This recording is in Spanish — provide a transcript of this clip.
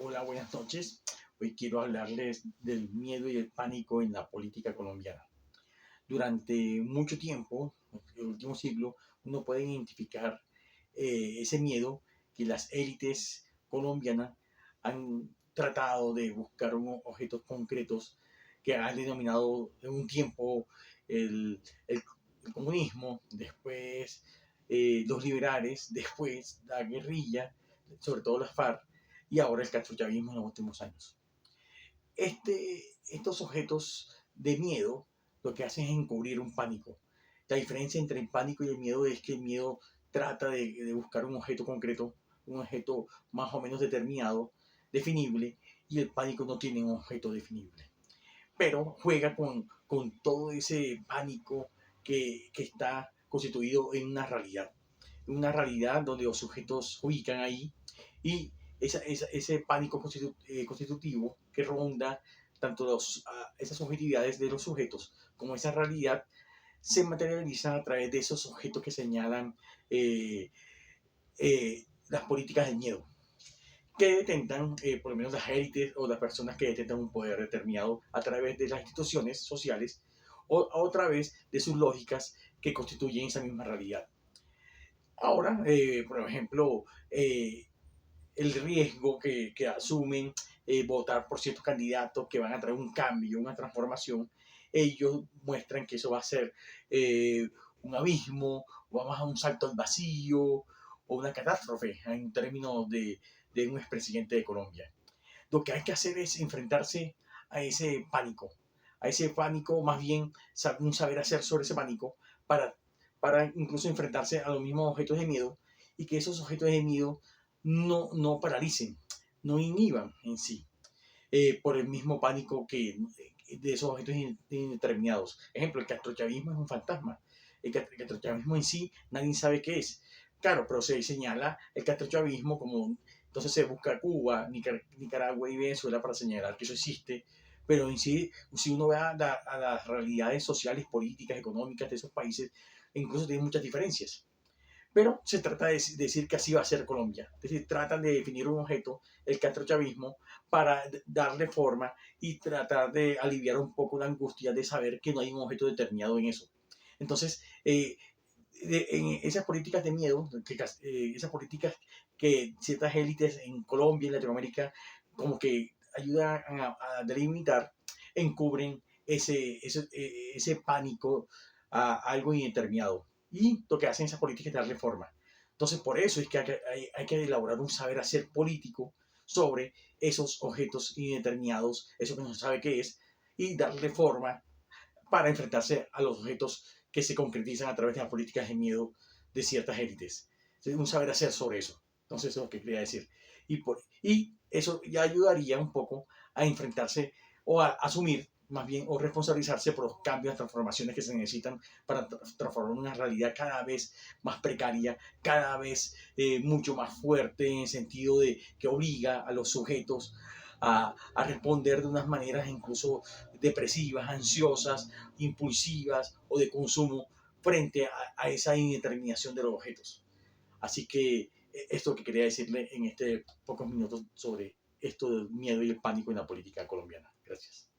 Hola, buenas noches. Hoy quiero hablarles del miedo y el pánico en la política colombiana. Durante mucho tiempo, el último siglo, uno puede identificar ese miedo que las élites colombianas han tratado de buscar unos objetos concretos que han denominado en un tiempo el, el- el comunismo, después los liberales, después la guerrilla, sobre todo las FARC, y ahora el castrochavismo en los últimos años. Estos objetos de miedo lo que hacen es encubrir un pánico. La diferencia entre el pánico y el miedo es que el miedo trata de buscar un objeto concreto, un objeto más o menos determinado, definible, y el pánico no tiene un objeto definible. Pero juega con todo ese pánico que está constituido en una realidad donde los sujetos se ubican ahí y ese pánico constitutivo que ronda tanto esas subjetividades de los sujetos como esa realidad se materializa a través de esos objetos que señalan las políticas del miedo, que detentan, por lo menos las élites o las personas que detentan un poder determinado a través de las instituciones sociales o a través de sus lógicas que constituyen esa misma realidad. Ahora, por ejemplo, el riesgo que asumen votar por ciertos candidatos que van a traer un cambio, una transformación, ellos muestran que eso va a ser un abismo, o vamos a un salto al vacío, o una catástrofe en términos de un expresidente de Colombia. Lo que hay que hacer es enfrentarse a ese pánico, más bien un saber hacer sobre ese pánico para, para incluso enfrentarse a los mismos objetos de miedo y que esos objetos de miedo no paralicen, no inhiban en sí, por el mismo pánico que de esos objetos indeterminados. Ejemplo, el castrochavismo es un fantasma. El castrochavismo en sí nadie sabe qué es. Claro, pero se señala el castrochavismo como, entonces se busca Cuba, Nicaragua y Venezuela para señalar que eso existe, pero en sí, si uno ve a las realidades sociales, políticas, económicas de esos países, incluso tienen muchas diferencias. Pero se trata de decir que así va a ser Colombia. Es decir, tratan de definir un objeto, el castrochavismo, para darle forma y tratar de aliviar un poco la angustia de saber que no hay un objeto determinado en eso. Entonces, en esas políticas de miedo, esas políticas que ciertas élites en Colombia y Latinoamérica como que ayudan a delimitar, encubren ese pánico a algo indeterminado. Y lo que hacen esas políticas es darle forma. Entonces, por eso es que hay que elaborar un saber hacer político sobre esos objetos indeterminados, eso que no se sabe qué es, y darle forma para enfrentarse a los objetos que se concretizan a través de las políticas de miedo de ciertas élites. Un saber hacer sobre eso. Entonces, eso es lo que quería decir. Y eso ya ayudaría un poco a enfrentarse o a asumir más bien o responsabilizarse por los cambios, las transformaciones que se necesitan para transformar una realidad cada vez más precaria, cada vez mucho más fuerte en el sentido de que obliga a los sujetos a responder de unas maneras incluso depresivas, ansiosas, impulsivas o de consumo frente a esa indeterminación de los objetos. Así que esto que quería decirle en este pocos minutos sobre esto del miedo y el pánico en la política colombiana. Gracias.